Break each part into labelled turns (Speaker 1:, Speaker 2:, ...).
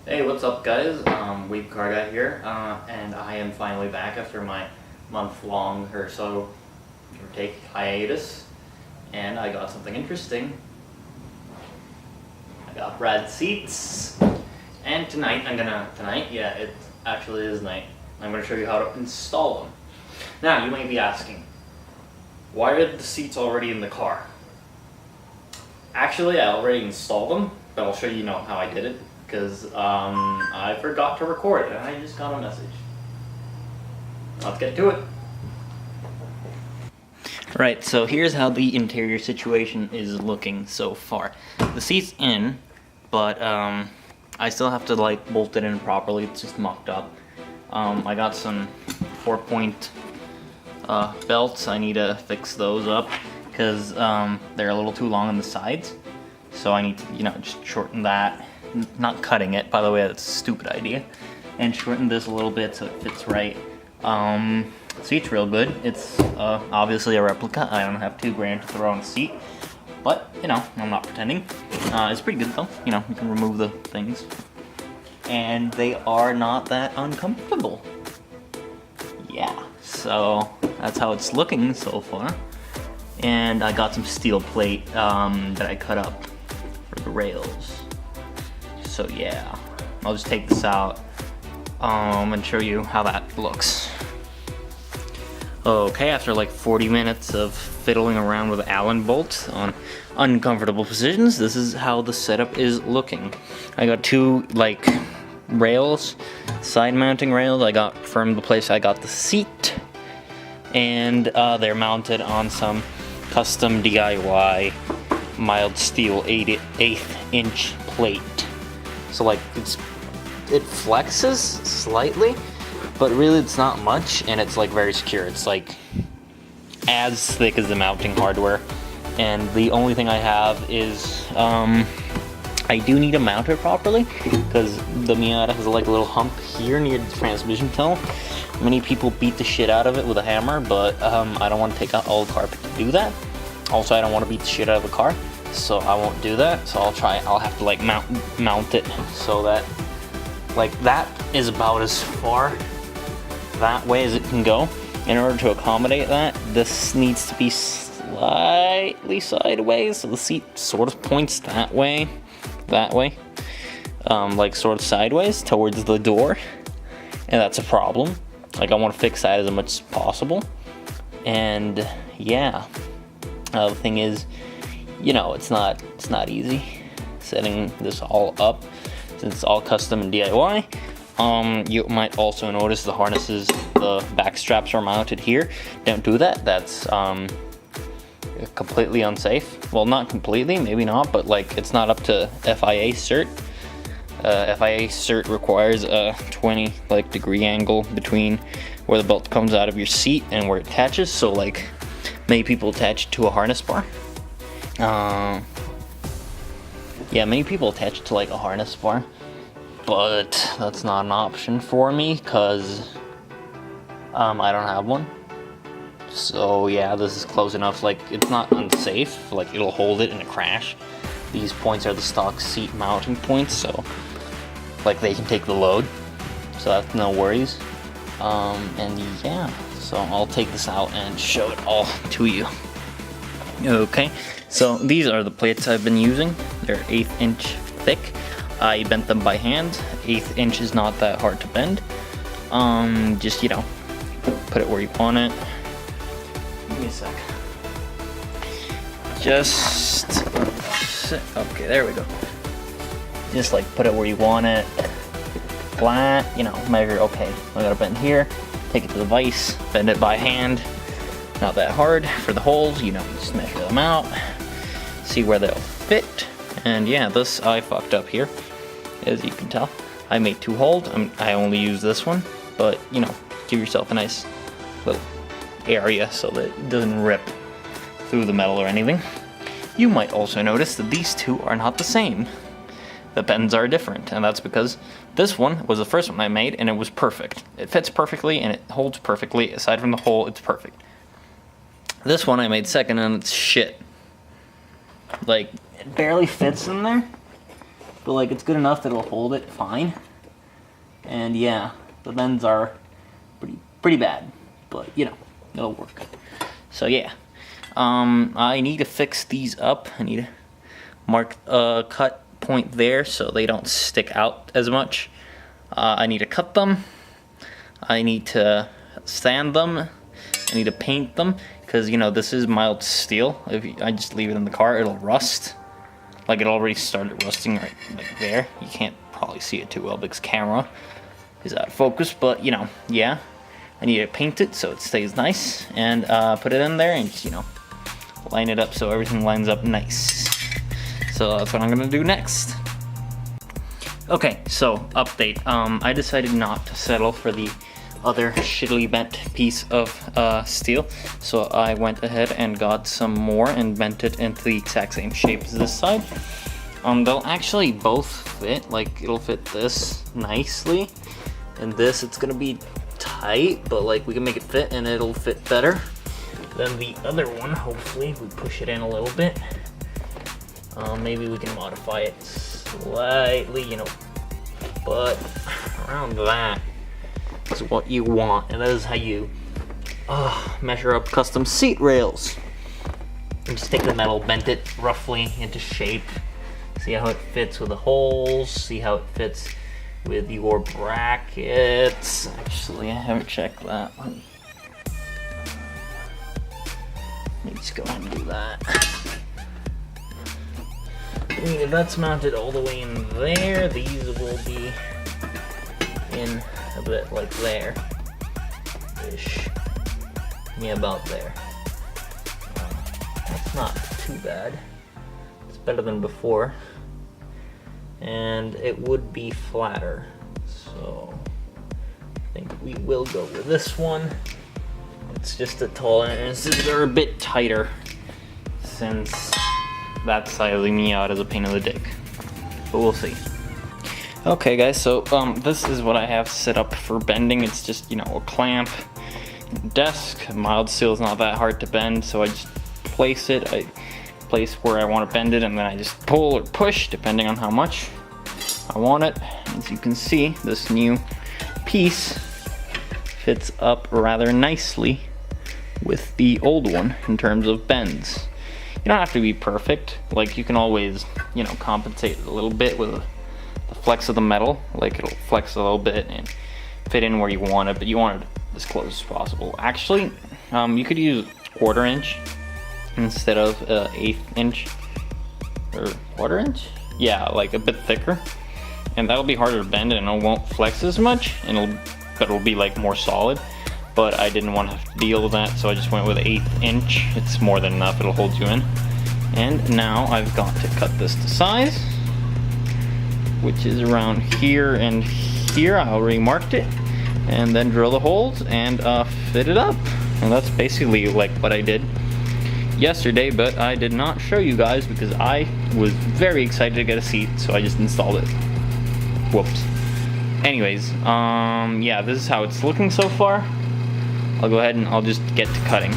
Speaker 1: Hey, what's up guys? Weeb Car Guy here, and I am finally back after my month-long or so hiatus, and I got something interesting. I got rad seats, and tonight, yeah, it actually is night, I'm gonna show you how to install them. Now, you might be asking, why are the seats already in the car? Actually, I already installed them, but I'll show you how I did it, because I forgot to record it, and I just got a message. Let's get to it. Right, so here's how the interior situation is looking so far. The seat's in, but I still have to bolt it in properly. It's just mucked up. I got some 4-point belts. I need to fix those up because they're a little too long on the sides. So I need to, just shorten that. Not cutting it, by the way, that's a stupid idea. And shorten this a little bit so it fits right. Seat's real good. It's obviously a replica. I don't have $2,000 to throw on a seat. But, I'm not pretending. It's pretty good though. You can remove the things. And they are not that uncomfortable. Yeah, so that's how it's looking so far. And I got some steel plate that I cut up for the rails. So yeah, I'll just take this out and show you how that looks. Okay, after 40 minutes of fiddling around with Allen bolts on uncomfortable positions, this is how the setup is looking. I got two rails, side mounting rails I got from the place I got the seat, and they're mounted on some custom DIY mild steel 1/8" plate. So it flexes slightly, but really it's not much, and it's very secure. It's as thick as the mounting hardware, and the only thing I have is I do need to mount it properly because the Miata has a little hump here near the transmission tunnel. Many people beat the shit out of it with a hammer, but I don't want to take out all the carpet to do that. Also, I don't want to beat the shit out of the car, so I won't do that. So I'll have to mount it so that that is about as far that way as it can go. In order to accommodate that, this needs to be slightly sideways, so the seat sort of points that way, sort of sideways towards the door, and that's a problem. I want to fix that as much as possible. And yeah, the thing is, it's not easy setting this all up since it's all custom and DIY. You might also notice the harnesses, the back straps are mounted here. Don't do that. That's completely unsafe. Well, not completely, maybe not, but it's not up to FIA cert. FIA cert requires a 20 degree angle between where the belt comes out of your seat and where it attaches. So many people attach it to a harness bar. Yeah, many people attach it to a harness bar, but that's not an option for me because I don't have one. So yeah, this is close enough. It's not unsafe. It'll hold it in a crash. These points are the stock seat mounting points, so they can take the load. So that's no worries. And yeah, so I'll take this out and show it all to you. Okay, so these are the plates I've been using. They're 1/8" thick. I bent them by hand. 1/8" is not that hard to bend. Just put it where you want it. Give me a sec. Just okay, there we go. Just put it where you want it. Flat, measure. Okay, I got a bend here. Take it to the vise, bend it by hand. Not that hard. For the holes, just measure them out, see where they'll fit. And yeah, this I fucked up here, as you can tell. I made 2 holes. I only use this one, but give yourself a nice little area so that it doesn't rip through the metal or anything. You might also notice that these two are not the same. The bends are different, and that's because this one was the first one I made, and it was perfect. It fits perfectly, and it holds perfectly. Aside from the hole, it's perfect. This one I made second, and it's shit. It barely fits in there. but like it's good enough that it'll hold it fine. And yeah, the bends are pretty bad, but you know, it'll work. So yeah, I need to fix these up. I need to mark a cut point there so they don't stick out as much. I need to cut them. I need to sand them. I need to paint them because, you know, this is mild steel. If I just leave it in the car, it'll rust. Like, it already started rusting right like there. You can't probably see it too well because camera is out of focus, but you know, yeah. I need to paint it so it stays nice and put it in there and just, you know, line it up so everything lines up nice. So that's what I'm gonna do next. Okay, so update. I decided not to settle for the other shittily bent piece of steel, so I went ahead and got some more and bent it into the exact same shape as this side. They'll actually both fit. Like, it'll fit this nicely, and this it's gonna be tight, but like we can make it fit and it'll fit better than the other one. Hopefully we push it in a little bit. Maybe we can modify it slightly, you know, but around that is what you want, and that is how you measure up custom seat rails. And just take the metal, bend it roughly into shape, see how it fits with the holes, see how it fits with your brackets. Actually, I haven't checked that one. Let me just go ahead and do that. I mean, if that's mounted all the way in there, these will be in a bit like there-ish. Yeah, about there. That's not too bad. It's better than before. And it would be flatter. So I think we will go with this one. It's just a tall, and they're a bit tighter since that side of the Miata is a pain in the dick. But we'll see. Okay guys, so this is what I have set up for bending. It's just, you know, a clamp, desk. Mild steel is not that hard to bend, so I just place it. I place where I want to bend it, and then I just pull or push depending on how much I want it. As you can see, this new piece fits up rather nicely with the old one in terms of bends. You don't have to be perfect. Like, you can always, you know, compensate a little bit with the flex of the metal. Like, it'll flex a little bit and fit in where you want it, but you want it as close as possible. Actually, you could use 1/4 inch instead of 1/8 inch or 1/4 inch. Yeah, like a bit thicker, and that'll be harder to bend and it won't flex as much, and but it'll be like more solid. But I didn't want to have to deal with that, so I just went with 1/8 inch. It's more than enough, it'll hold you in. And now I've got to cut this to size, which is around here and here. I already marked it, and then drill the holes and fit it up. And that's basically like what I did yesterday, but I did not show you guys because I was very excited to get a seat, so I just installed it. Whoops. Anyways, yeah, this is how it's looking so far. I'll go ahead and I'll just get to cutting.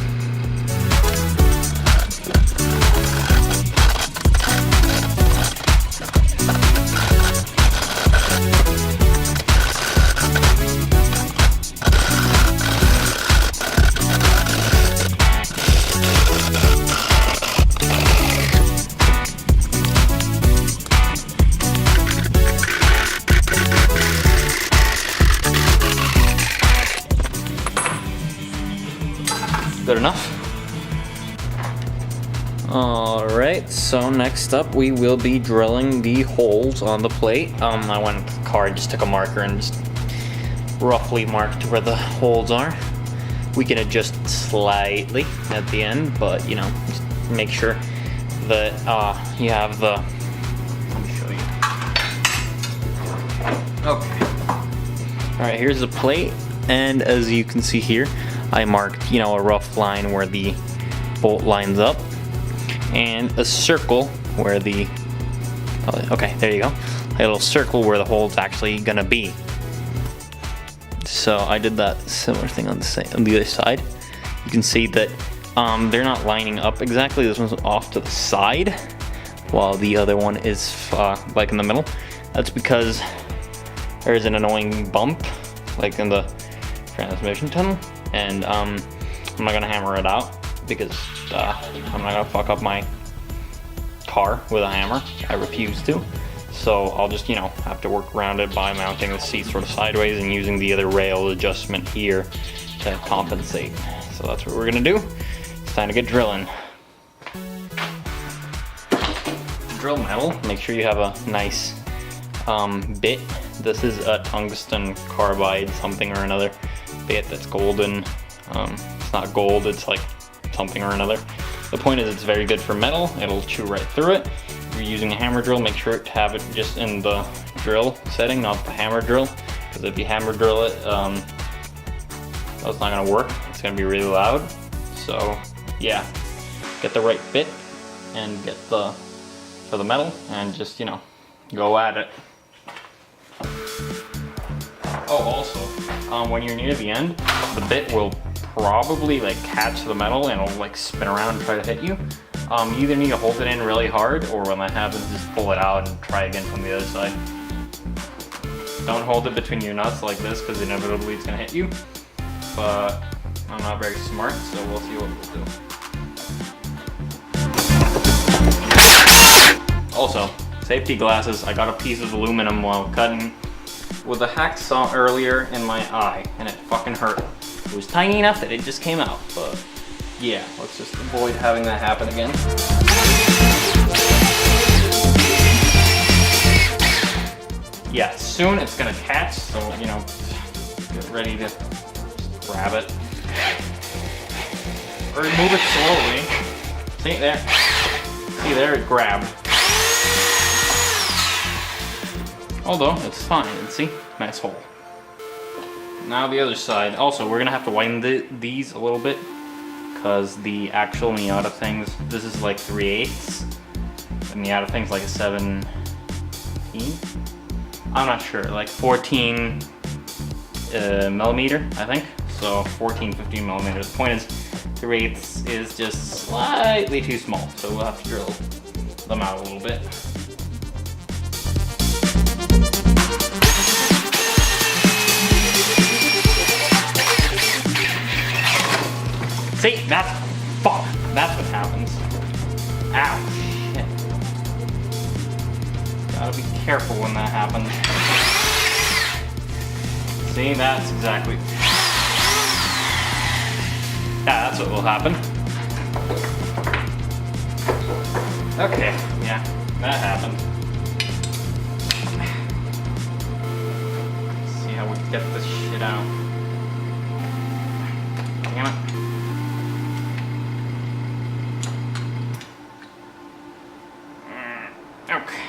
Speaker 1: Good enough? Alright, so next up we will be drilling the holes on the plate. I went into the car and just took a marker and just roughly marked where the holes are. We can adjust slightly at the end, but you know, just make sure that you have the... Let me show you. Okay. Alright, here's the plate, and as you can see here, I marked, you know, a rough line where the bolt lines up, and a circle where the, okay, there you go, a little circle where the hole's actually gonna be. So I did that similar thing on the other side. You can see that they're not lining up exactly. This one's off to the side, while the other one is like in the middle. That's because there's an annoying bump like in the transmission tunnel, and I'm not gonna hammer it out because I'm not gonna fuck up my car with a hammer. I refuse to. So I'll just, you know, have to work around it by mounting the seat sort of sideways and using the other rail adjustment here to compensate. So that's what we're gonna do. It's time to get drilling. Drill metal, make sure you have a nice bit. This is a tungsten carbide something or another bit that's golden. It's not gold, it's like something or another. The point is it's very good for metal. It'll chew right through it. If you're using a hammer drill, make sure to have it just in the drill setting, not the hammer drill. Because if you hammer drill it, that's not gonna work. It's gonna be really loud. So yeah, get the right bit and get for the metal and just, you know, go at it. Oh, also, when you're near the end, the bit will probably like catch the metal and it'll like spin around and try to hit you. You either need to hold it in really hard, or when that happens, just pull it out and try again from the other side. Don't hold it between your nuts like this, because inevitably it's gonna hit you. But I'm not very smart, so we'll see what we'll do. Also, safety glasses. I got a piece of aluminum while cutting with a hacksaw earlier in my eye, and it fucking hurt. It was tiny enough that it just came out, but yeah, let's just avoid having that happen again. Yeah, soon it's gonna catch, so, you know, get ready to grab it. Or move it slowly. See there? See there, it grabbed. Although, it's fine, see? Nice hole. Now the other side. Also, we're gonna have to widen these a little bit, because the actual Miata things, this is like 3/8. The Miata thing's like a 17? I'm not sure, like 14 millimeter, I think. So 14, 15 millimeters. The point is, 3/8 is just slightly too small, so we'll have to drill them out a little bit. See, that's fuck. That's what happens. Ow, shit. Gotta be careful when that happens. See, that's exactly. Yeah, that's what will happen. Okay, yeah, that happened. Let's see how we get this shit out. Damn it. Okay.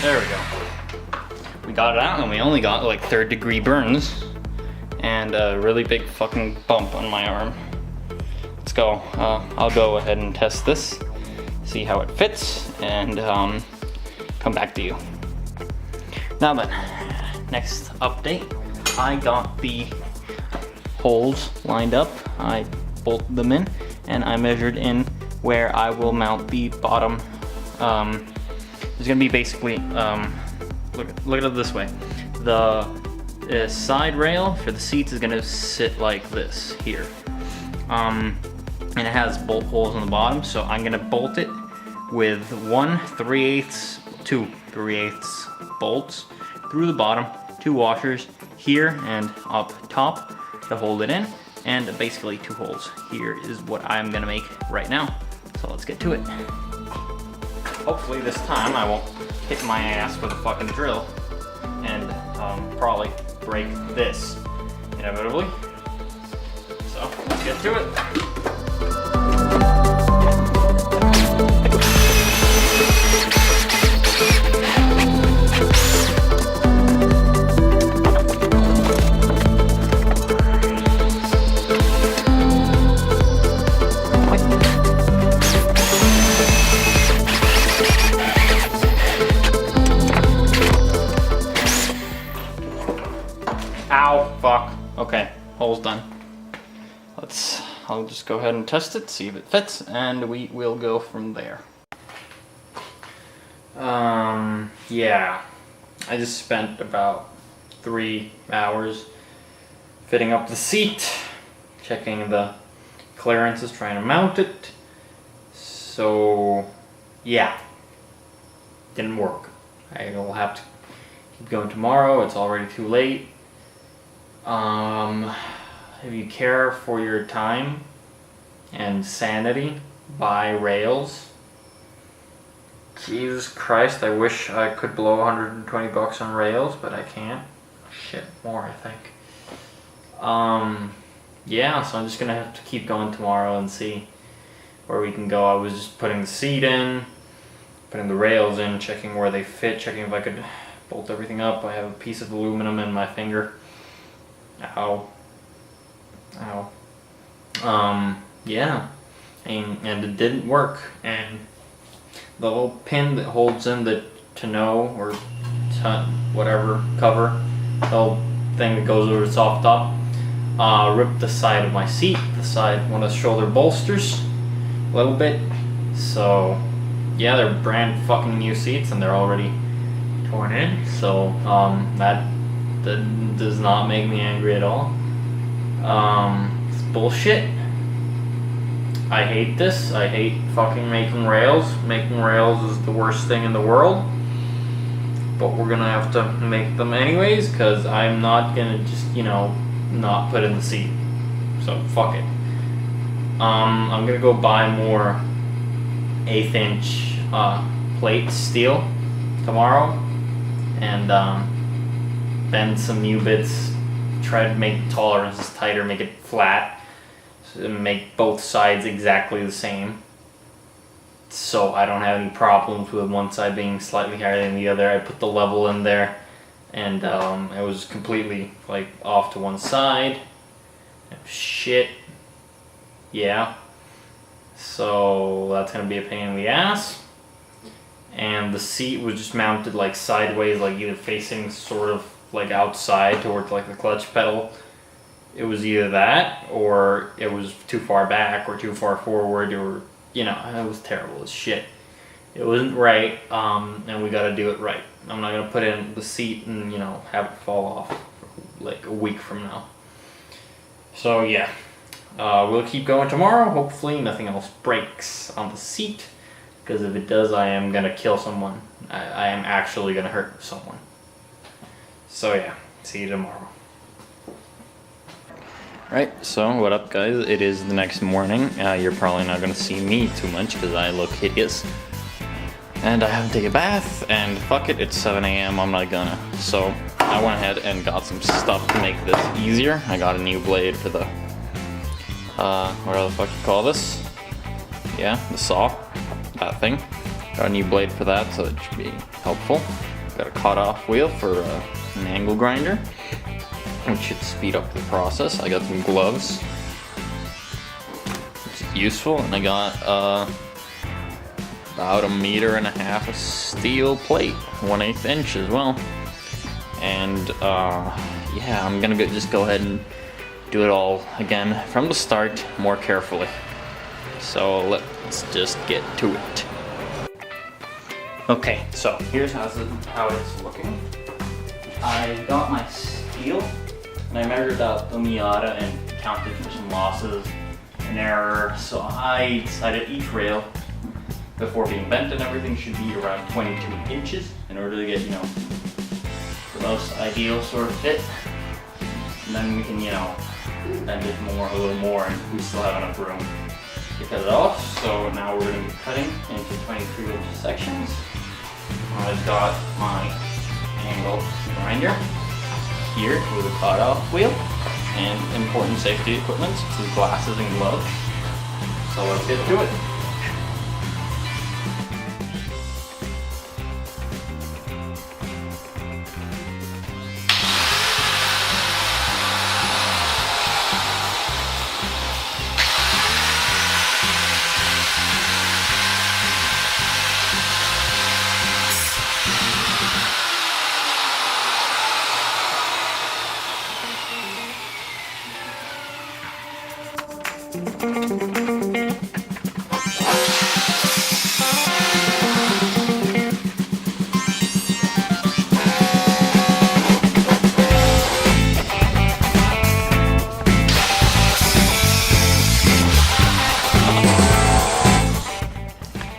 Speaker 1: There we go. We got it out, and we only got like 3rd-degree burns and a really big fucking bump on my arm. Let's go. I'll go ahead and test this, see how it fits, and come back to you. Now then, next update. I got the holes lined up. I bolted them in, and I measured in where I will mount the bottom. There's gonna be basically, look at it this way. The side rail for the seats is gonna sit like this here. And it has bolt holes in the bottom, so I'm gonna bolt it with 2 3/8 bolts through the bottom, 2 washers here and up top to hold it in, and basically 2 holes. Here is what I'm gonna make right now. So let's get to it. Hopefully this time I won't hit my ass with a fucking drill and probably break this inevitably. So let's get to it. all's done. I'll just go ahead and test it, see if it fits, and we will go from there. Yeah, I just spent about 3 hours fitting up the seat, checking the clearances, trying to mount it. So, yeah, didn't work. I will have to keep going tomorrow. It's already too late. If you care for your time and sanity, buy rails. Jesus Christ, I wish I could blow 120 bucks on rails, but I can't. Shit, more I think. Yeah, so I'm just gonna have to keep going tomorrow and see where we can go. I was just putting the seat in, putting the rails in, checking where they fit, checking if I could bolt everything up. I have a piece of aluminum in my finger. Ow. Yeah, and it didn't work, and the little pin that holds in the tonneau or whatever cover, the little thing that goes over the soft top, ripped the side of my seat, one of the shoulder bolsters, a little bit. So yeah, they're brand fucking new seats and they're already torn in. So that does not make me angry at all. It's bullshit. I hate this. I hate fucking making rails. Making rails is the worst thing in the world. But we're gonna have to make them anyways, because I'm not gonna just, not put in the seat. So fuck it. I'm gonna go buy more 1/8 inch plate steel tomorrow, and bend some U-bits, try to make tolerances tighter, make it flat, and make both sides exactly the same, so I don't have any problems with one side being slightly higher than the other. I put the level in there, and it was completely like off to one side. Shit. Yeah. So that's gonna be a pain in the ass. And the seat was just mounted like sideways, like either facing sort of like outside towards like the clutch pedal. It was either that, or it was too far back, or too far forward, or it was terrible as shit. It wasn't right, and we gotta do it right. I'm not gonna put in the seat and have it fall off like a week from now. So yeah, we'll keep going tomorrow. Hopefully nothing else breaks on the seat, because if it does, I am gonna kill someone. I am actually gonna hurt someone. So yeah, see you tomorrow. Right, so what up guys? It is the next morning. You're probably not gonna see me too much because I look hideous. And I have to take a bath, and fuck it, it's 7 a.m. I'm not gonna. So I went ahead and got some stuff to make this easier. I got a new blade for the, what the fuck you call this? Yeah, the saw, that thing. Got a new blade for that, so it should be helpful. Got a cut-off wheel for an angle grinder, which should speed up the process. I got some gloves, which is useful, and I got about 1.5 meters of steel plate, 1/8 inch as well. And yeah, I'm gonna just go ahead and do it all again from the start, more carefully. So let's just get to it. Okay, so here's how it's looking. I got my steel, and I measured out the Miata and counted for some losses and error. So I decided each rail, before being bent and everything, should be around 22 inches in order to get, the most ideal sort of fit. And then we can, bend it a little more, and we still have enough room to cut it off. So now we're going to be cutting into 23-inch sections. I've got my angle grinder here with a cut-off wheel and important safety equipment such as glasses and gloves. So let's get to it.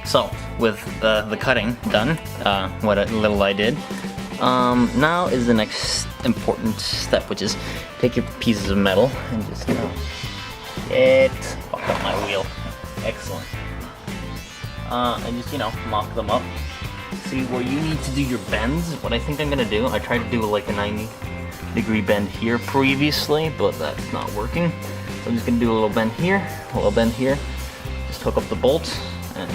Speaker 1: So, with the cutting done, what little I did, now is the next important step, which is take your pieces of metal and just fuck up my wheel. Excellent. And just, mock them up. See, where you need to do your bends, what I think I'm gonna do, I tried to do like a 90-degree bend here previously, but that's not working. So I'm just gonna do a little bend here, a little bend here. Just hook up the bolts and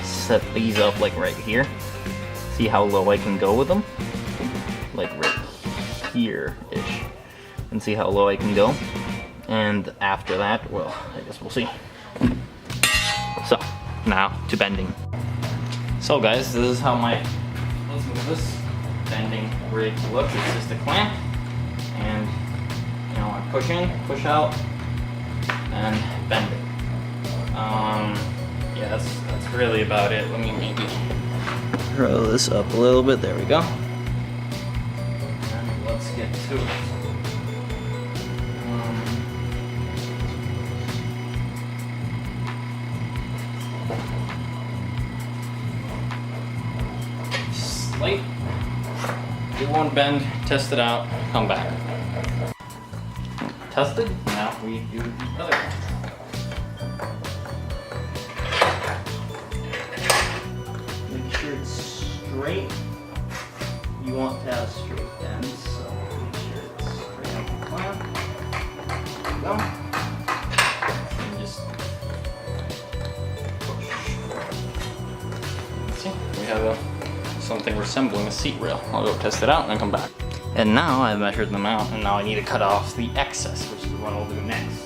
Speaker 1: set these up like right here. See how low I can go with them? Like right here-ish. And see how low I can go. And after that, well, I guess we'll see. So, now to bending. So guys, this is how my, let's move this, bending rig looks. It's just a clamp. And, I push in, push out, and bend it. Yeah, that's really about it. Let me maybe throw this up a little bit. There we go. And let's get to it. Slight. Do one bend, test it out, come back. Tested. Now we do the other one. Straight. You want to have straight bends, so make sure it's straight up the clamp. There we go. And just push. See, we have something resembling a seat rail. I'll go test it out and then come back. And now I've measured them out, and now I need to cut off the excess, which is what I'll do next.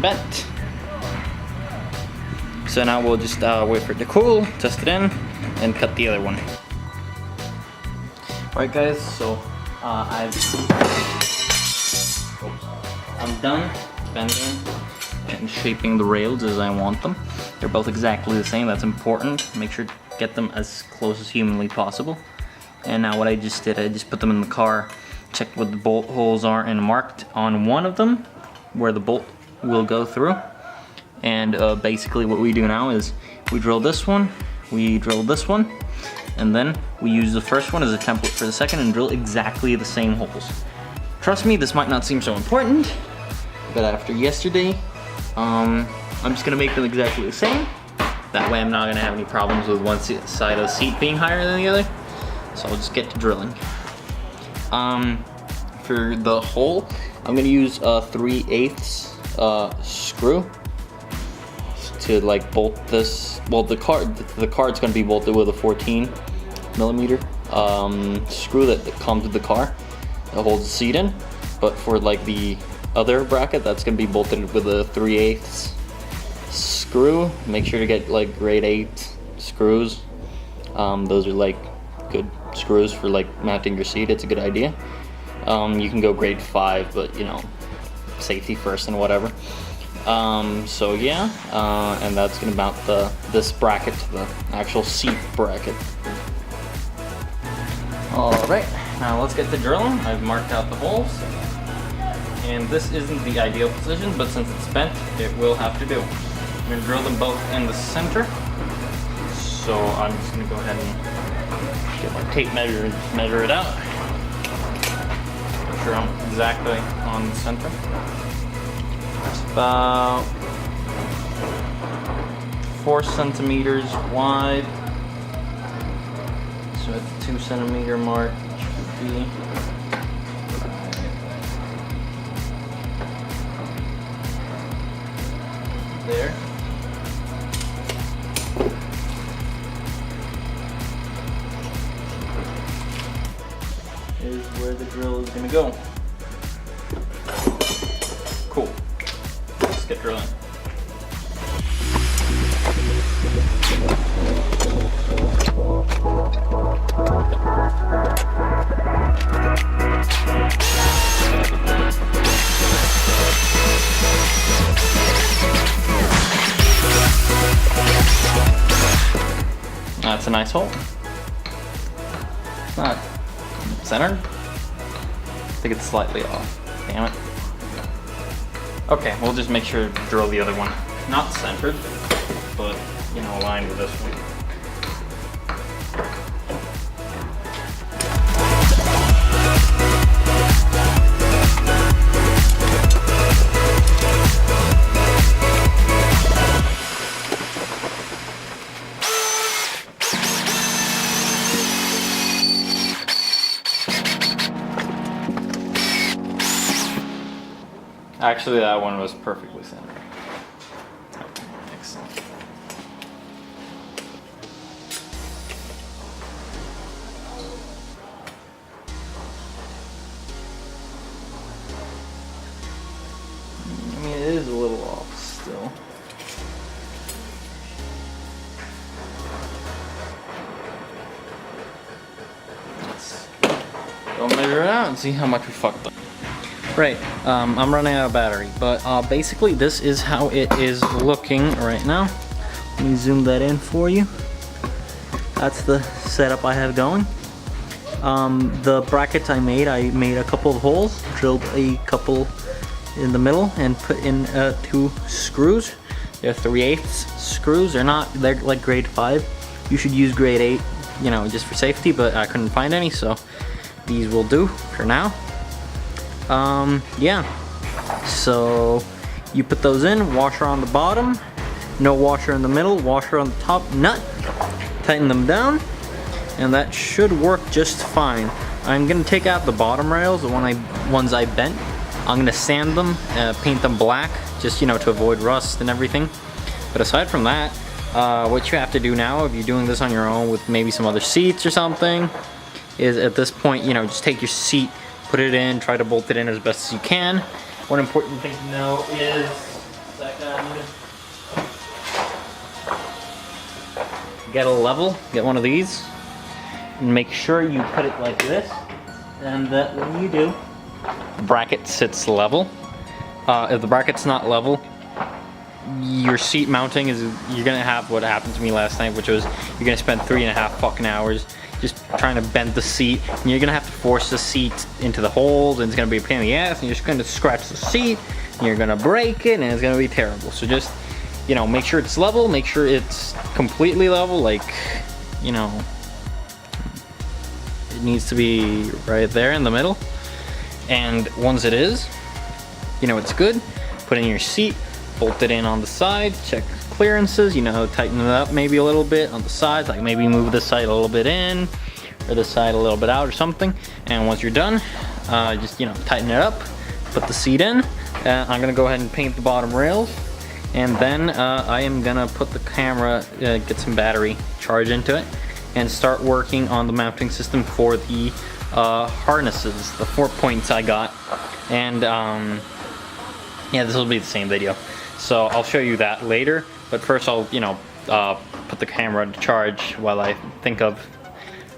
Speaker 1: Bent. So now we'll just wait for it to cool, test it in, and cut the other one. Alright guys, so I'm done bending and shaping the rails as I want them. They're both exactly the same, that's important. Make sure to get them as close as humanly possible. And now what I just did, I just put them in the car, checked what the bolt holes are, and marked on one of them where the bolt will go through. And basically what we do now is we drill this one, we drill this one, and then we use the first one as a template for the second and drill exactly the same holes. Trust me, this might not seem so important, but after yesterday, I'm just gonna make them exactly the same. That way I'm not gonna have any problems with one side of the seat being higher than the other. So I'll just get to drilling. For the hole, I'm gonna use a 3/8 screw to like bolt this. Well, the card's gonna be bolted with a 14mm screw that comes with the car that holds the seat in. But for like the other bracket, that's gonna be bolted with a 3/8 screw. Make sure to get like grade 8 screws. Those are like good screws for like mounting your seat. It's a good idea. You can go grade 5, but safety first and whatever. So yeah, and that's gonna mount this bracket to the actual seat bracket. Alright, now let's get to drilling. I've marked out the holes. And this isn't the ideal position, but since it's bent, it will have to do. I'm gonna drill them both in the center. So I'm just gonna go ahead and get my tape measure and measure it out. Make sure I'm exactly on the center. It's about 4 centimeters wide. So at the 2 centimeter mark, it should be there. is where the drill is gonna go. Cool. Let's get drilling. That's a nice hole. It's not centered. I think it's slightly off. Damn it. Okay, we'll just make sure to drill the other one. Not centered, but, you know, aligned with this one. Actually, that one was perfectly centered. Okay, excellent. I mean, it is a little off still. Let's go measure it out and see how much we fucked up. Right, I'm running out of battery, but basically this is how it is looking right now. Let me zoom that in for you. That's the setup I have going. The brackets I made a couple of holes, drilled a couple in the middle, and put in 2 screws. They're 3/8 screws. They're like grade 5. You should use grade 8, you know, just for safety, but I couldn't find any, so these will do for now. Yeah, so you put those in, washer on the bottom, no washer in the middle, washer on the top, nut, tighten them down, and that should work just fine. I'm gonna take out the bottom rails, the ones I bent. I'm gonna sand them, paint them black, just, you know, to avoid rust and everything. But aside from that, what you have to do now, if you're doing this on your own with maybe some other seats or something, is at this point, you know, just take your seat, put it in, try to bolt it in as best as you can. One important thing to know is, get a level, get one of these, and make sure you put it like this, and that when you do, the bracket sits level. If the bracket's not level, your seat mounting is, you're gonna have what happened to me last night, which was you're gonna spend 3.5 fucking hours just trying to bend the seat, and you're gonna have to force the seat into the holes, and it's gonna be a pain in the ass, and you're just gonna scratch the seat, and you're gonna break it, and it's gonna be terrible. So just, you know, make sure it's level, make sure it's completely level, like, you know, it needs to be right there in the middle. And once it is, you know it's good, put in your seat, bolt it in on the side, check clearances, you know, tighten it up maybe a little bit on the sides, like maybe move this side a little bit in, or this side a little bit out or something. And once you're done, just, you know, tighten it up, put the seat in. I'm gonna go ahead and paint the bottom rails, and then I am gonna put the camera, get some battery charge into it, and start working on the mounting system for the harnesses, the 4 points I got. And yeah, this will be the same video, so I'll show you that later. But first I'll, you know, put the camera to charge while I think of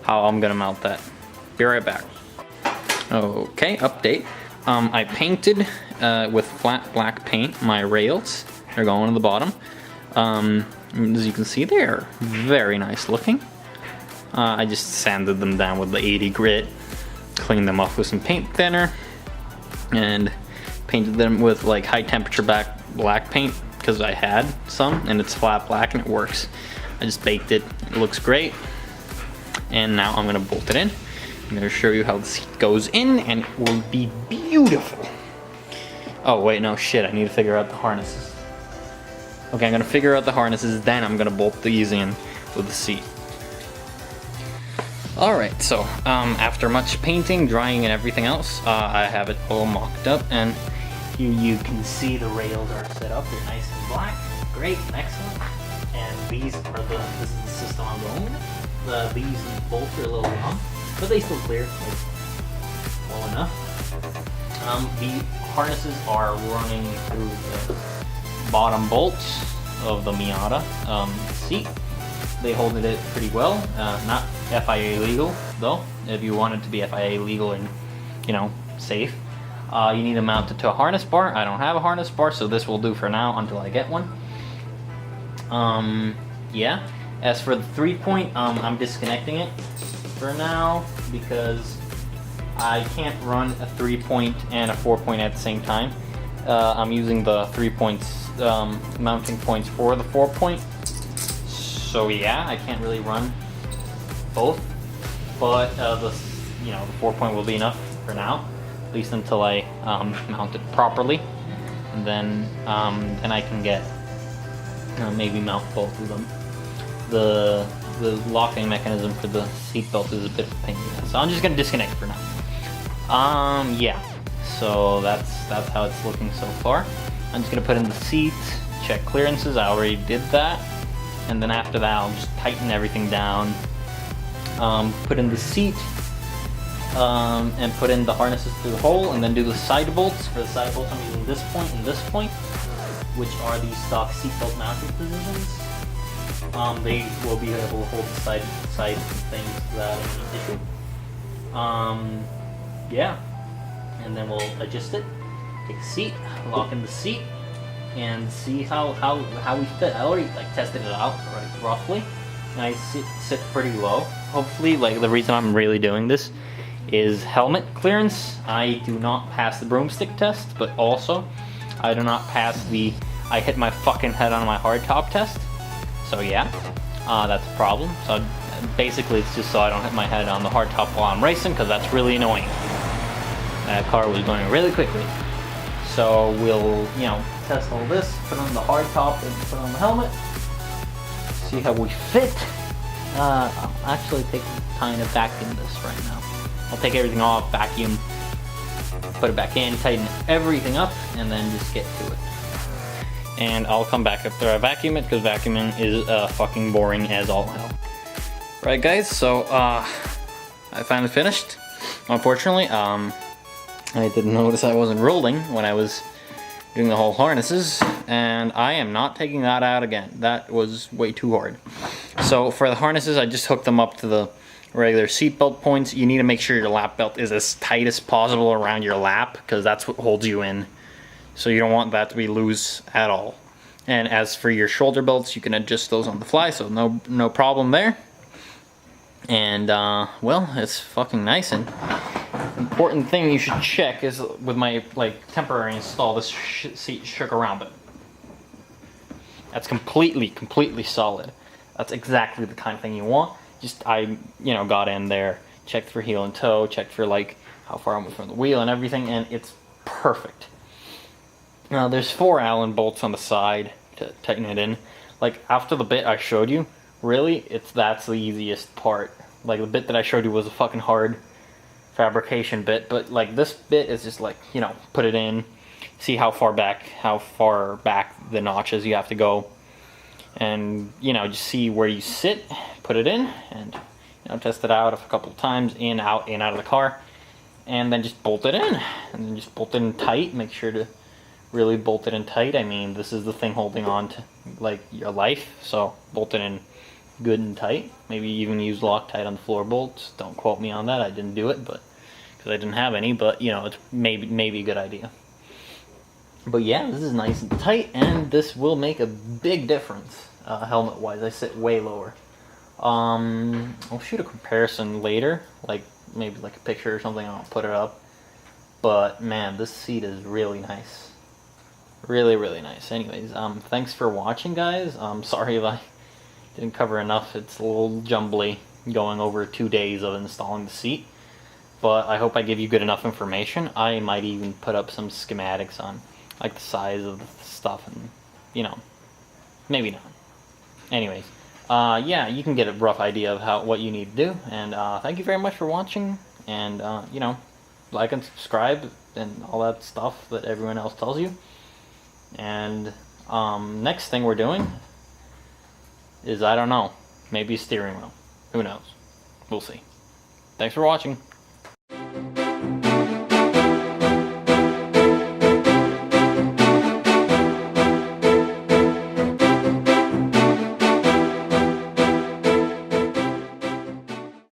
Speaker 1: how I'm gonna mount that. Be right back. Okay, update. I painted with flat black paint my rails. They're going to the bottom. As you can see, they're very nice looking. I just sanded them down with the 80 grit, cleaned them off with some paint thinner, and painted them with like high temperature black paint, because I had some, and it's flat black and it works. I just baked it, it looks great. And now I'm gonna bolt it in. I'm gonna show you how the seat goes in, and it will be beautiful. Oh wait, no, shit, I need to figure out the harnesses. Okay, I'm gonna figure out the harnesses, then I'm gonna bolt these in with the seat. Alright, so after much painting, drying, and everything else, I have it all mocked up, and here you can see the rails are set up. They're nice and black, great, excellent. And these are this is the system I'm going with. These bolts are a little long, but they still clear. Like, low enough. The harnesses are running through the bottom bolts of the Miata seat. They hold it pretty well. Not FIA legal though. If you want it to be FIA legal and, you know, safe, you need to mount it to a harness bar. I don't have a harness bar, so this will do for now until I get one. Yeah. As for the 3-point, I'm disconnecting it for now because I can't run a 3-point and a 4-point at the same time. I'm using the 3 points mounting points for the 4-point. So yeah, I can't really run both, but the 4-point will be enough for now, at least until I mount it properly, and then I can get maybe mount both of them. The locking mechanism for the seatbelt is a bit of a pain in the ass, so I'm just gonna disconnect for now. Yeah. So that's how it's looking so far. I'm just gonna put in the seat, check clearances. I already did that. And then after that, I'll just tighten everything down, put in the seat, and put in the harnesses through the hole, and then do the side bolts. For the side bolts, I'm using this point and this point, which are the stock seatbelt mounting positions. They will be able to hold the side things without any issue. Yeah, and then we'll adjust it. Take a seat, lock in the seat, and see how we fit. I already tested it out roughly, and I sit pretty low. Hopefully, the reason I'm really doing this is helmet clearance. I do not pass the broomstick test, but also I do not pass the I hit my fucking head on my hardtop test. So yeah, that's a problem. So basically, it's just so I don't hit my head on the hardtop while I'm racing, because that's really annoying. That car was going really quickly. So we'll, test all this, put on the hard top and put on the helmet, see how we fit. I'll actually take time to vacuum this right now. I'll take everything off, vacuum, put it back in, tighten everything up, and then just get to it. And I'll come back after I vacuum it, because vacuuming is fucking boring as all hell. Right guys, so I finally finished. Unfortunately, I didn't notice I wasn't rolling when I was doing the whole harnesses, and I am not taking that out again. That was way too hard. So for the harnesses, I just hooked them up to the regular seatbelt points. You need to make sure your lap belt is as tight as possible around your lap, because that's what holds you in. So you don't want that to be loose at all. And as for your shoulder belts, you can adjust those on the fly, so no problem there. And well, it's fucking nice. And important thing you should check is with my temporary install, this seat shook around, but that's completely solid. That's exactly the kind of thing you want. Just I got in there, checked for heel and toe, checked for how far I'm from the wheel and everything, and it's perfect. Now there's 4 Allen bolts on the side to tighten it in. After the bit I showed you, really that's the easiest part. The bit that I showed you was a fucking hard fabrication bit, but this bit is just put it in, see how far back the notches you have to go, and just see where you sit, put it in, and test it out a couple of times, in out of the car, and then just bolt it in, and then just bolt it in tight. Make sure to really bolt it in tight. I mean, this is the thing holding on to your life, so bolt it in good and tight. Maybe even use Loctite on the floor bolts. Don't quote me on that. I didn't do it, but because I didn't have any. But it's maybe a good idea. But yeah, this is nice and tight, and this will make a big difference helmet wise. I sit way lower. I'll shoot a comparison later, maybe a picture or something. I'll put it up. But man, this seat is really nice. Really nice. Anyways, thanks for watching, guys. Sorry if I didn't cover enough. It's a little jumbly going over 2 days of installing the seat, but I hope I give you good enough information. I might even put up some schematics on the size of the stuff, and maybe not. Anyways, yeah, you can get a rough idea of what you need to do. And thank you very much for watching, and like and subscribe and all that stuff that everyone else tells you. And next thing we're doing is, I don't know, maybe a steering wheel. Who knows? We'll see. Thanks for watching.